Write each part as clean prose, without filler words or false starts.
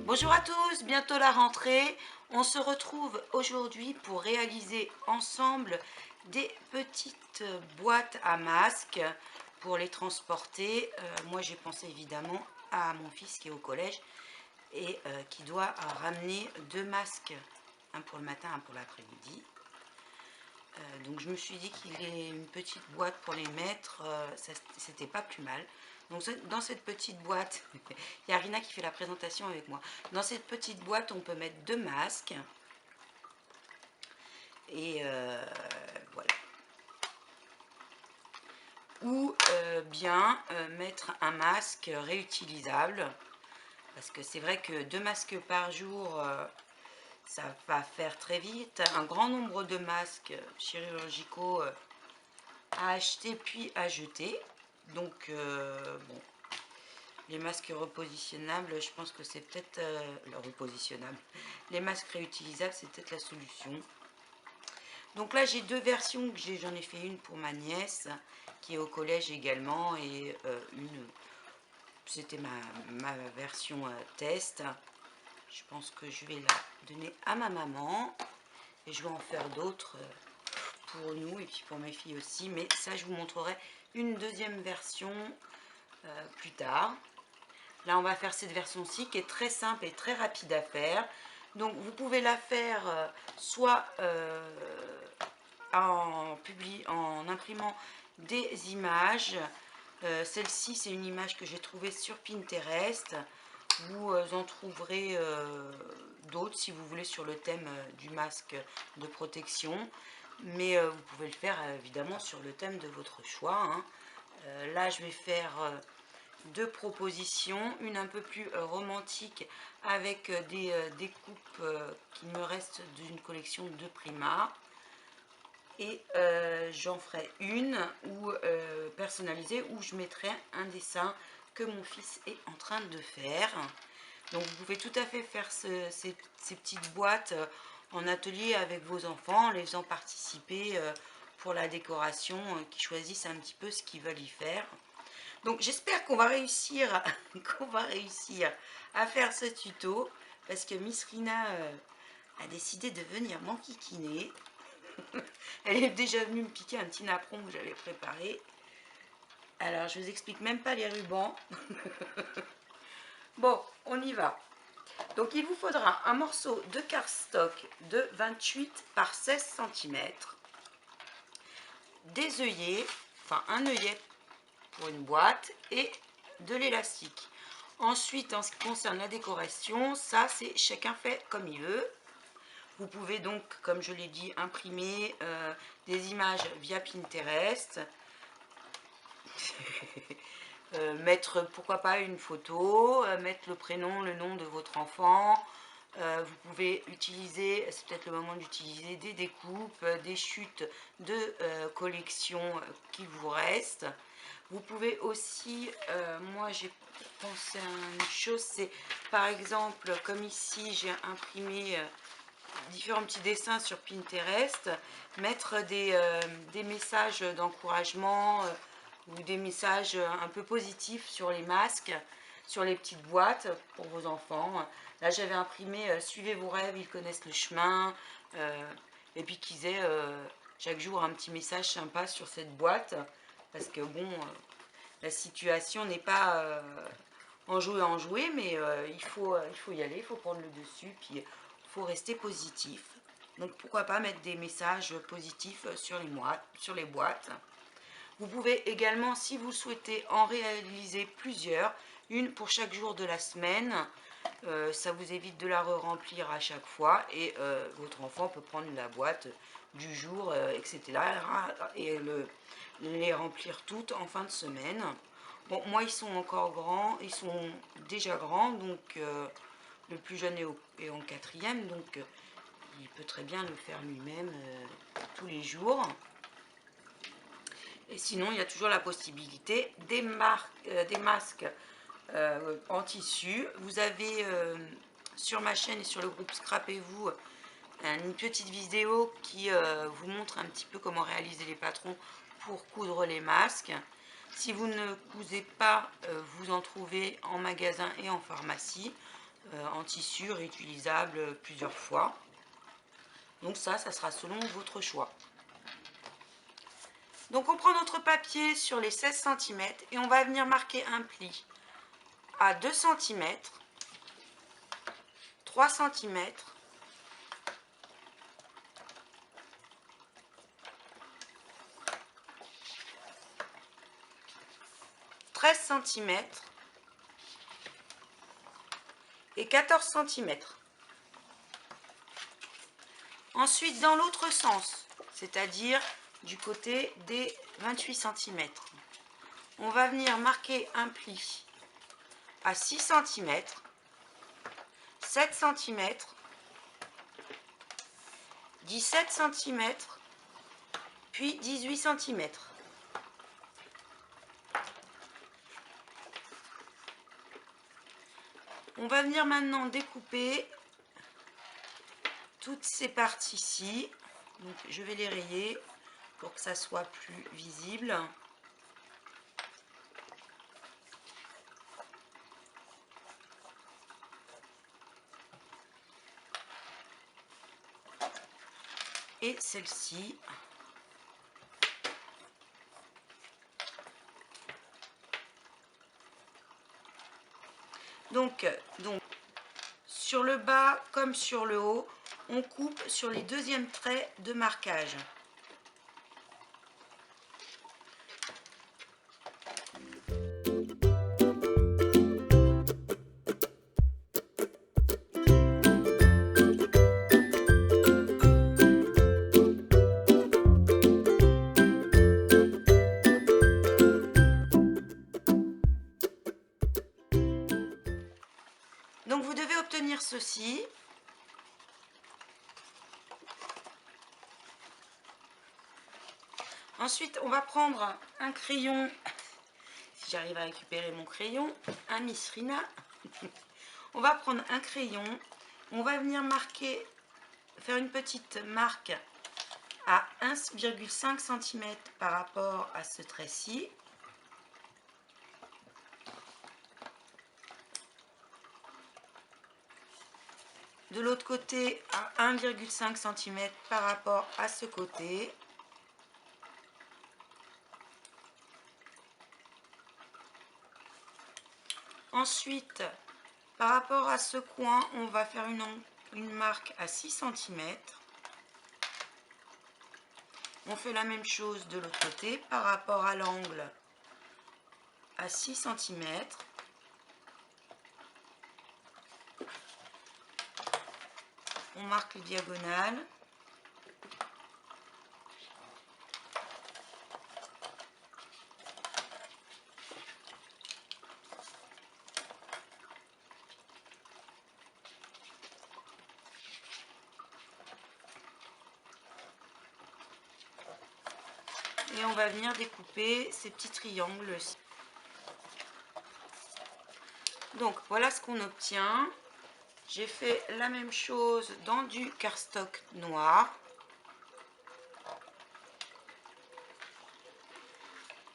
Bonjour à tous, bientôt la rentrée. On se retrouve aujourd'hui pour réaliser ensemble des petites boîtes à masques pour les transporter. Moi j'ai pensé évidemment à mon fils qui est au collège et qui doit ramener 2 masques, un pour le matin, un pour l'après-midi. Donc je me suis dit qu'il ait une petite boîte pour les mettre, c'était pas plus mal. Donc dans cette petite boîte, il y a Rina qui fait la présentation avec moi. Dans cette petite boîte, on peut mettre 2 masques. Et voilà. Ou bien mettre un masque réutilisable. Parce que c'est vrai que 2 masques par jour, ça va faire très vite. Un grand nombre de masques chirurgicaux à acheter puis à jeter. Donc bon, les masques repositionnables, je pense que c'est peut-être repositionnables. Les masques réutilisables, c'est peut-être la solution. Donc là, j'ai 2 versions que j'en ai fait une pour ma nièce qui est au collège également et c'était ma version test. Je pense que je vais la donner à ma maman et je vais en faire d'autres pour nous et puis pour mes filles aussi, mais ça je vous montrerai une deuxième version plus tard. Là on va faire cette version-ci qui est très simple et très rapide à faire. Donc vous pouvez la faire soit en imprimant des images. Celle-ci c'est une image que j'ai trouvée sur Pinterest. Vous en trouverez d'autres si vous voulez sur le thème du masque de protection. Mais vous pouvez le faire évidemment sur le thème de votre choix, hein. Là je vais faire 2 propositions, une un peu plus romantique avec des coupes qui me restent d'une collection de Prima. Et j'en ferai une personnalisée où je mettrai un dessin que mon fils est en train de faire. Donc vous pouvez tout à fait faire ces petites boîtes en atelier avec vos enfants, en les faisant participer pour la décoration, qui choisissent un petit peu ce qu'ils veulent y faire. Donc j'espère qu'on va réussir, à faire ce tuto, parce que Miss Rina a décidé de venir m'enquiquiner. Elle est déjà venue me piquer un petit napperon que j'avais préparé. Alors je vous explique même pas les rubans. Bon, on y va. Donc il vous faudra un morceau de cardstock de 28 par 16 cm, des œillets, enfin un œillet pour une boîte et de l'élastique. Ensuite, en ce qui concerne la décoration, ça c'est chacun fait comme il veut. Vous pouvez donc, comme je l'ai dit, imprimer des images via Pinterest. Mettre pourquoi pas une photo, mettre le prénom, le nom de votre enfant. Vous pouvez utiliser, c'est peut-être le moment d'utiliser des découpes, des chutes de collection qui vous restent. Vous pouvez aussi, moi j'ai pensé à une chose, c'est par exemple comme ici j'ai imprimé différents petits dessins sur Pinterest, mettre des messages d'encouragement ou des messages un peu positifs sur les masques, sur les petites boîtes pour vos enfants. Là j'avais imprimé suivez vos rêves, ils connaissent le chemin, et puis qu'ils aient chaque jour un petit message sympa sur cette boîte, parce que bon, la situation n'est pas en jouer, mais il faut y aller, il faut prendre le dessus, puis il faut rester positif. Donc pourquoi pas mettre des messages positifs sur les boîtes. Vous pouvez également, si vous souhaitez, en réaliser plusieurs, une pour chaque jour de la semaine. Ça vous évite de la re-remplir à chaque fois et votre enfant peut prendre la boîte du jour, etc. et les remplir toutes en fin de semaine. Bon, moi ils sont encore grands, ils sont déjà grands, donc le plus jeune est en quatrième, donc il peut très bien le faire lui-même tous les jours. Et sinon, il y a toujours la possibilité des masques en tissu. Vous avez sur ma chaîne et sur le groupe Scrapez-vous une petite vidéo qui vous montre un petit peu comment réaliser les patrons pour coudre les masques. Si vous ne cousez pas, vous en trouvez en magasin et en pharmacie. en tissu réutilisable plusieurs fois. Donc ça sera selon votre choix. Donc on prend notre papier sur les 16 cm et on va venir marquer un pli à 2 cm, 3 cm, 13 cm et 14 cm. Ensuite, dans l'autre sens, c'est-à-dire du côté des 28 cm, on va venir marquer un pli à 6 cm, 7 cm, 17 cm, puis 18 cm. On va venir maintenant découper toutes ces parties-ci. Donc je vais les rayer pour que ça soit plus visible. Et celle-ci. Donc, sur le bas comme sur le haut, on coupe sur les deuxièmes traits de marquage. Donc vous devez obtenir ceci. Ensuite, on va prendre un crayon, si j'arrive à récupérer mon crayon, un Miss Rina. On va prendre un crayon, on va venir marquer, faire une petite marque à 1,5 cm par rapport à ce trait-ci. De l'autre côté à 1,5 cm par rapport à ce côté. Ensuite, par rapport à ce coin, on va faire une marque à 6 cm. On fait la même chose de l'autre côté par rapport à l'angle à 6 cm. On marque les diagonales. Et on va venir découper ces petits triangles-ci. Donc voilà ce qu'on obtient. J'ai fait la même chose dans du cardstock noir.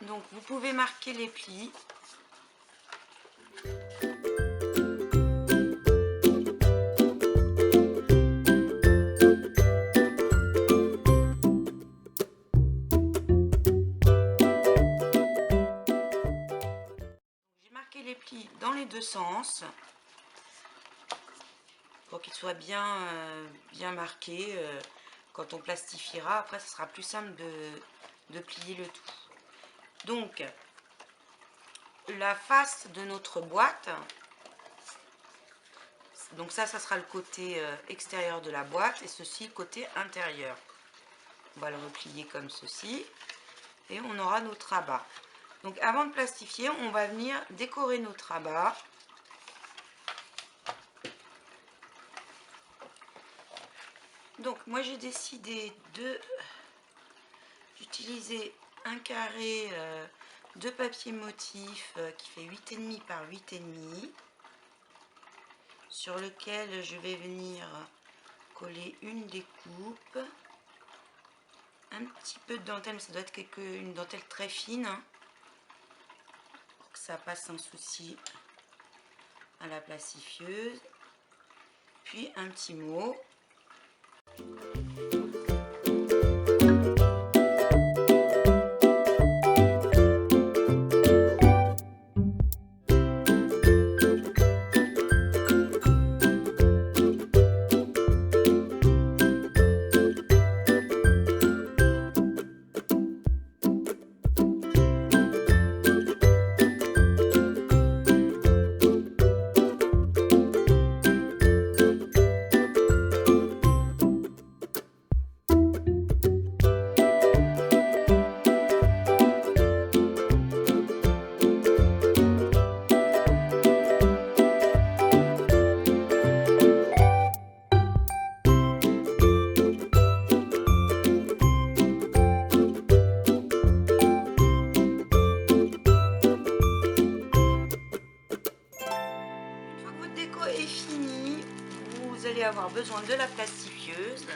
Donc vous pouvez marquer les plis. J'ai marqué les plis dans les deux sens pour qu'ils soient bien marqués. Quand on plastifiera, après ce sera plus simple de plier le tout. Donc la face de notre boîte, donc ça sera le côté extérieur de la boîte et ceci le côté intérieur. On va le replier comme ceci et on aura notre rabat. Donc avant de plastifier, on va venir décorer notre rabat. Donc moi j'ai décidé d'utiliser un carré de papier motif qui fait 8,5 par 8,5, sur lequel je vais venir coller une découpe, un petit peu de dentelle, mais ça doit être une dentelle très fine, hein, pour que ça passe sans souci à la plastifieuse. puis un petit mot. Est fini, vous allez avoir besoin de la plastifieuse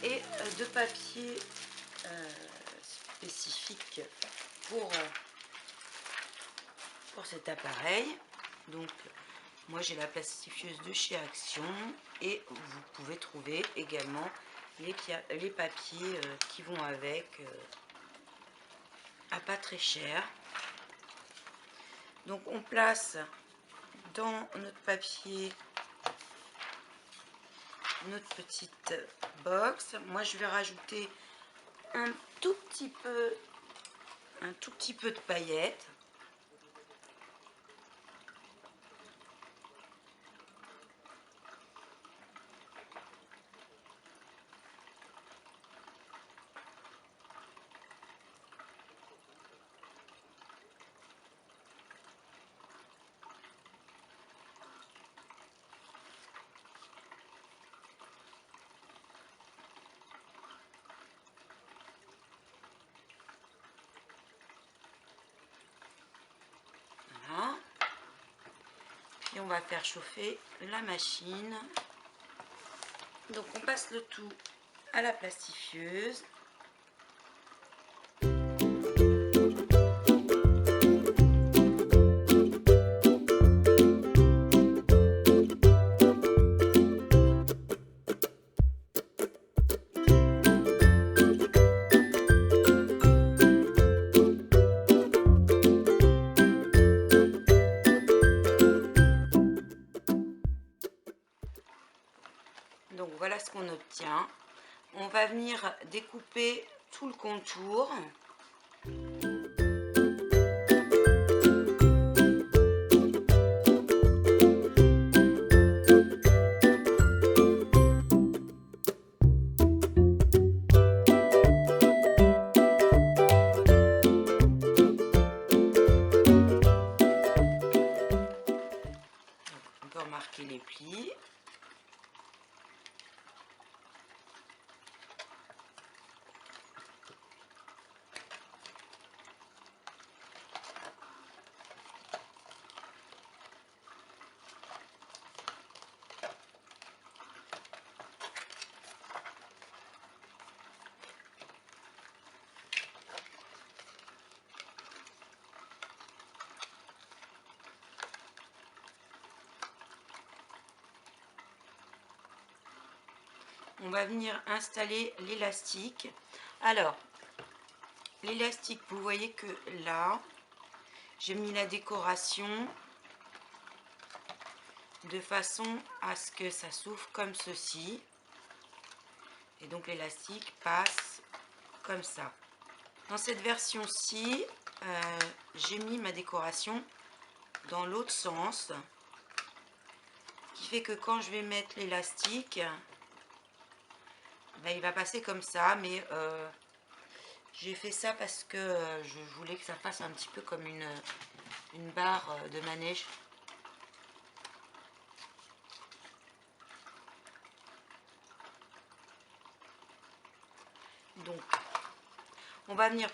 et de papier spécifique pour cet appareil. Donc moi j'ai la plastifieuse de chez Action et vous pouvez trouver également les papiers qui vont avec à pas très cher. Donc on place dans notre papier notre petite box. Moi je vais rajouter un tout petit peu de paillettes. Et on va faire chauffer la machine. Donc on passe le tout à la plastifieuse. Donc voilà ce qu'on obtient. On va venir découper tout le contour. On peut remarquer les plis. On va venir installer l'élastique. Alors, l'élastique, vous voyez que là, j'ai mis la décoration de façon à ce que ça s'ouvre comme ceci. Et donc l'élastique passe comme ça. Dans cette version-ci, j'ai mis ma décoration dans l'autre sens. Qui fait que quand je vais mettre l'élastique, ben, il va passer comme ça, mais j'ai fait ça parce que je voulais que ça fasse un petit peu comme une barre de manège. Donc, on va venir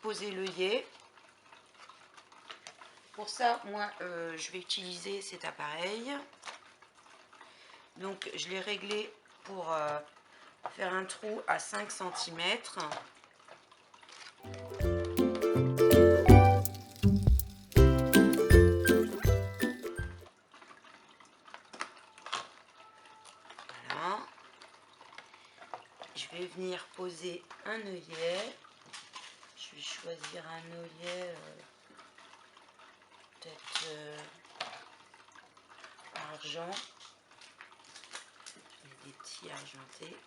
poser l'œillet. Pour ça, moi, je vais utiliser cet appareil. Donc, je l'ai réglé pour faire un trou à 5 cm. venir poser un œillet. Je vais choisir un œillet peut-être argent, des petits argentés.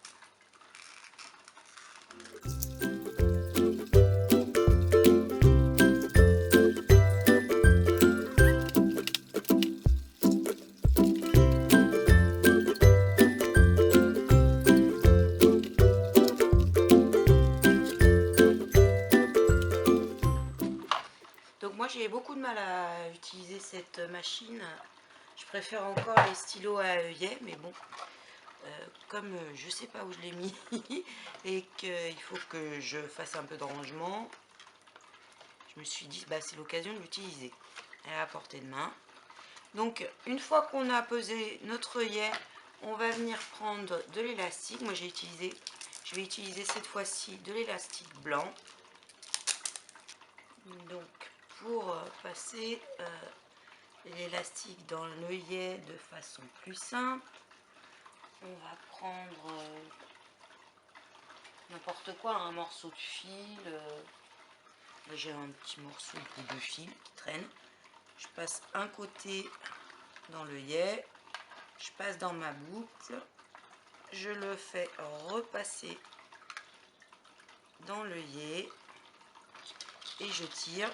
Donc moi j'ai beaucoup de mal à utiliser cette machine. Je préfère encore les stylos à œillet, mais bon, comme je sais pas où je l'ai mis et qu'il faut que je fasse un peu de rangement, je me suis dit bah c'est l'occasion de l'utiliser. Elle est à portée de main. Donc une fois qu'on a posé notre œillet, on va venir prendre de l'élastique. Moi je vais utiliser cette fois-ci de l'élastique blanc. Donc pour passer l'élastique dans l'œillet de façon plus simple, on va prendre n'importe quoi, un morceau de fil. J'ai un petit morceau de fil qui traîne. Je passe un côté dans l'œillet, je passe dans ma boucle, je le fais repasser dans l'œillet et je tire.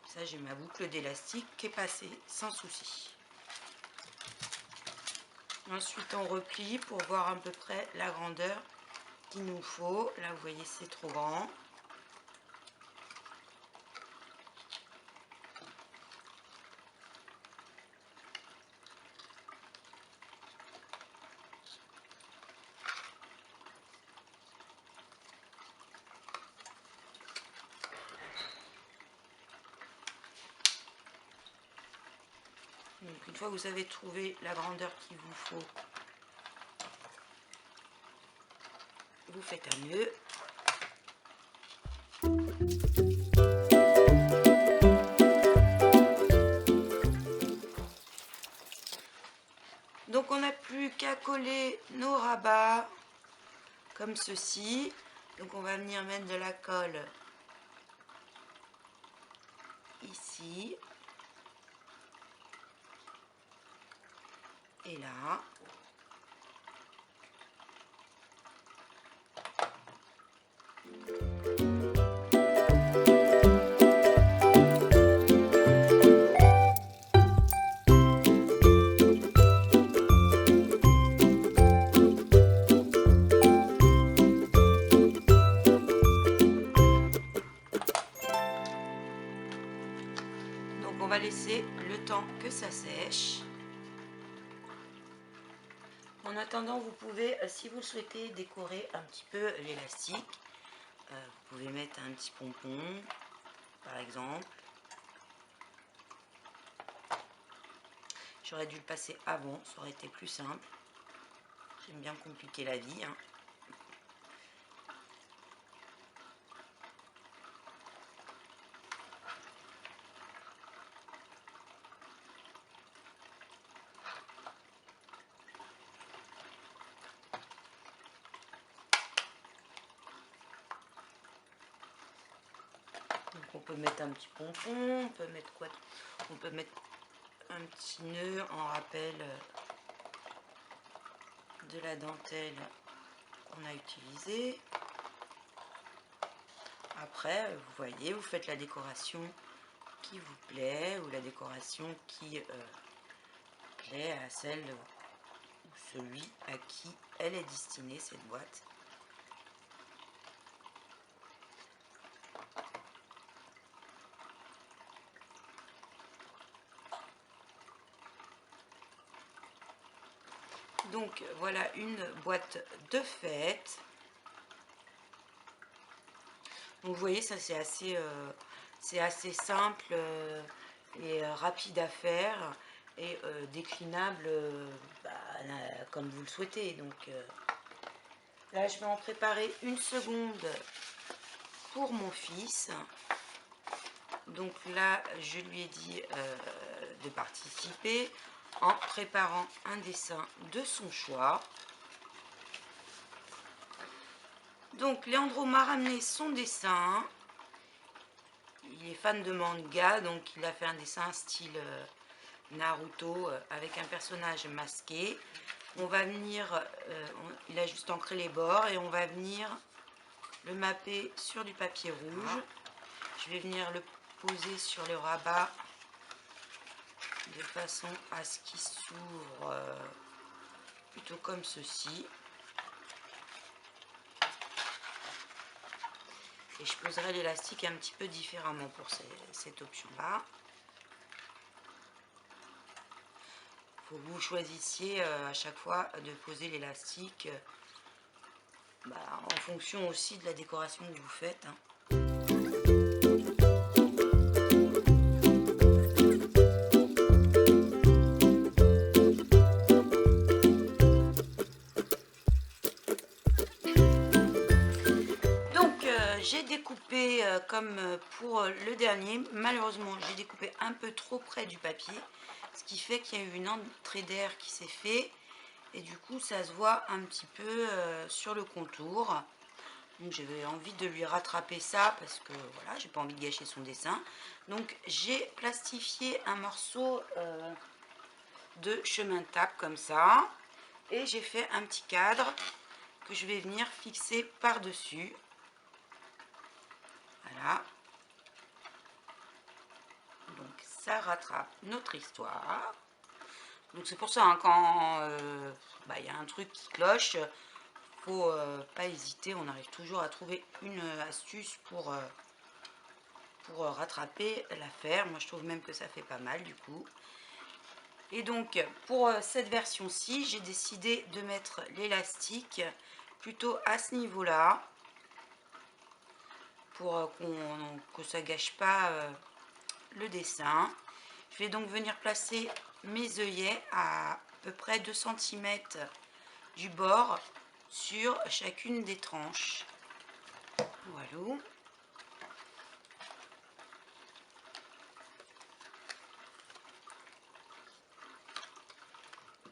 Ça, j'ai ma boucle d'élastique qui est passée sans souci. Ensuite, on replie pour voir à peu près la grandeur qu'il nous faut. Là, vous voyez, c'est trop grand. Donc, une fois que vous avez trouvé la grandeur qu'il vous faut, vous faites un nœud. Donc on n'a plus qu'à coller nos rabats comme ceci. Donc on va venir mettre de la colle ici et là. Donc on va laisser le temps que ça sèche. En attendant, vous pouvez, si vous le souhaitez, décorer un petit peu l'élastique. Vous pouvez mettre un petit pompon, par exemple. J'aurais dû le passer avant, ça aurait été plus simple. J'aime bien compliquer la vie, hein. Donc on peut mettre un petit pompon, on peut mettre quoi? On peut mettre un petit nœud en rappel de la dentelle qu'on a utilisée. Après, vous voyez, vous faites la décoration qui vous plaît ou la décoration qui plaît à celle ou celui à qui elle est destinée, cette boîte. Donc voilà une boîte de fête. Donc vous voyez, ça c'est assez simple et rapide à faire et déclinable comme vous le souhaitez. Donc là je vais en préparer une seconde pour mon fils. Donc là je lui ai dit de participer. en préparant un dessin de son choix. Donc Leandro m'a ramené son dessin. Il est fan de manga, donc il a fait un dessin style Naruto avec un personnage masqué. On va venir, il a juste ancré les bords et on va venir le mapper sur du papier rouge. Je vais venir le poser sur le rabat de façon à ce qu'il s'ouvre plutôt comme ceci. Et je poserai l'élastique un petit peu différemment pour cette option-là. Il faut que vous choisissiez à chaque fois de poser l'élastique en fonction aussi de la décoration que vous faites. J'ai découpé comme pour le dernier, malheureusement j'ai découpé un peu trop près du papier, ce qui fait qu'il y a eu une entrée d'air qui s'est fait et du coup ça se voit un petit peu sur le contour. Donc j'avais envie de lui rattraper ça parce que voilà, j'ai pas envie de gâcher son dessin. Donc j'ai plastifié un morceau de chemin de table comme ça et j'ai fait un petit cadre que je vais venir fixer par dessus. Voilà. Donc ça rattrape notre histoire. Donc c'est pour ça hein, quand y a un truc qui cloche, faut pas hésiter, on arrive toujours à trouver une astuce pour rattraper l'affaire. Moi je trouve même que ça fait pas mal du coup. Et donc pour cette version-ci, j'ai décidé de mettre l'élastique plutôt à ce niveau-là pour que ça gâche pas le dessin. Je vais donc venir placer mes œillets à peu près 2 cm du bord sur chacune des tranches. Voilà.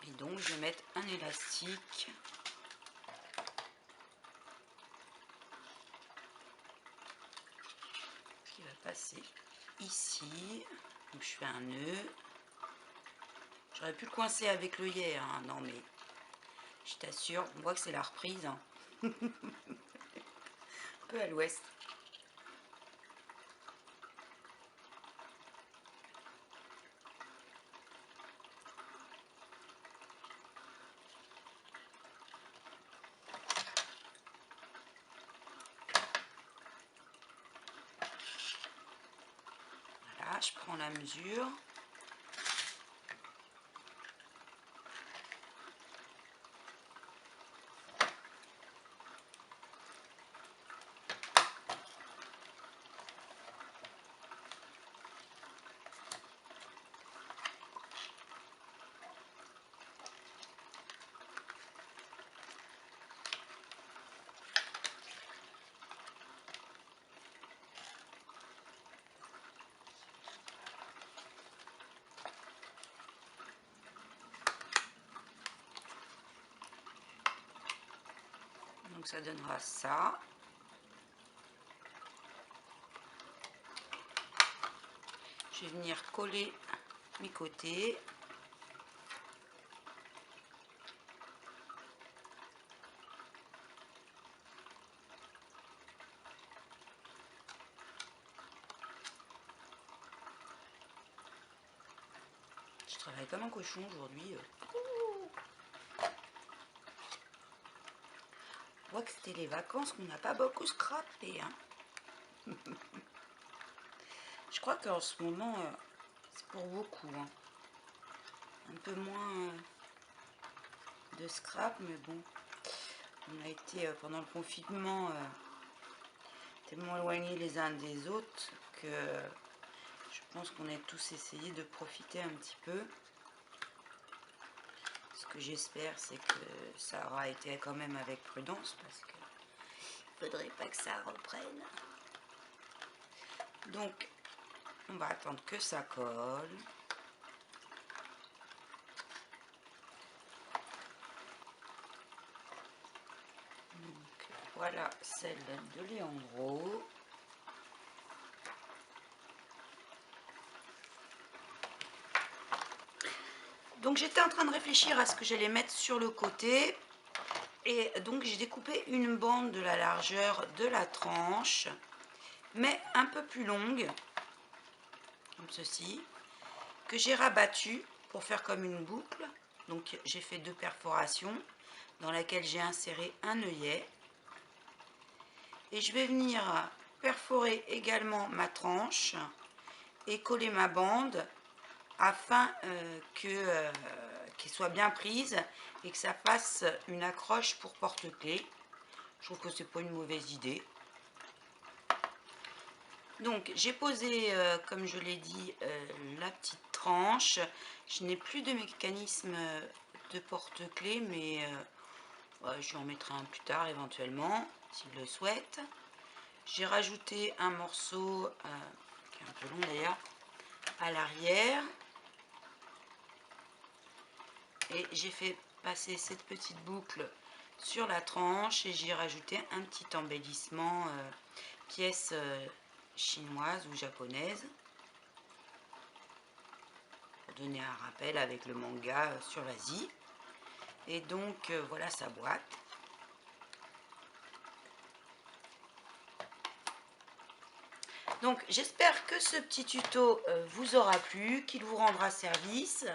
Et donc je vais mettre un élastique qui va passer ici. Donc je fais un nœud. J'aurais pu le coincer avec l'œillet, hein. Non mais je t'assure, on voit que c'est la reprise. Hein. Un peu à l'ouest. Voilà, je prends la mesure. Donc ça donnera ça. Je vais venir coller mes côtés. Je travaille comme un cochon aujourd'hui. On voit que c'était les vacances qu'on n'a pas beaucoup scrappé. Hein. Je crois qu'en ce moment, c'est pour beaucoup. Hein. Un peu moins de scrap, mais bon. On a été pendant le confinement tellement éloignés les uns des autres que je pense qu'on a tous essayé de profiter un petit peu. Ce que j'espère, c'est que ça aura été quand même avec prudence parce que faudrait pas que ça reprenne. Donc, on va attendre que ça colle. Voilà celle de Leandro. Donc j'étais en train de réfléchir à ce que j'allais mettre sur le côté. Et donc j'ai découpé une bande de la largeur de la tranche, mais un peu plus longue, comme ceci, que j'ai rabattu pour faire comme une boucle. Donc j'ai fait 2 perforations dans laquelle j'ai inséré un œillet. Et je vais venir perforer également ma tranche et coller ma bande afin qu'elle soit bien prise et que ça fasse une accroche pour porte-clés. Je trouve que c'est pas une mauvaise idée. Donc j'ai posé, comme je l'ai dit, la petite tranche. Je n'ai plus de mécanisme de porte-clés, mais je vais en mettre un plus tard éventuellement, s'il le souhaite. J'ai rajouté un morceau, qui est un peu long d'ailleurs, à l'arrière. Et j'ai fait passer cette petite boucle sur la tranche et j'ai rajouté un petit embellissement pièce chinoise ou japonaise pour donner un rappel avec le manga sur l'Asie. Et donc voilà sa boîte. Donc j'espère que ce petit tuto vous aura plu, qu'il vous rendra service.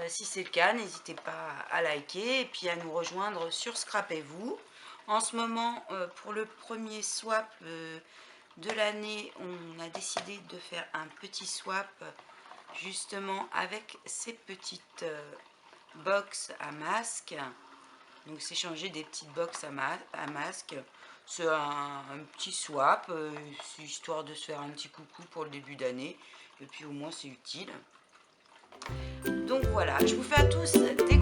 Si c'est le cas, n'hésitez pas à liker et puis à nous rejoindre sur Scrapez-vous. En ce moment, pour le premier swap de l'année, on a décidé de faire un petit swap justement avec ces petites box à masque. Donc c'est changer des petites box à masque. C'est un petit swap, c'est histoire de se faire un petit coucou pour le début d'année. Et puis au moins c'est utile. Donc voilà, je vous fais à tous des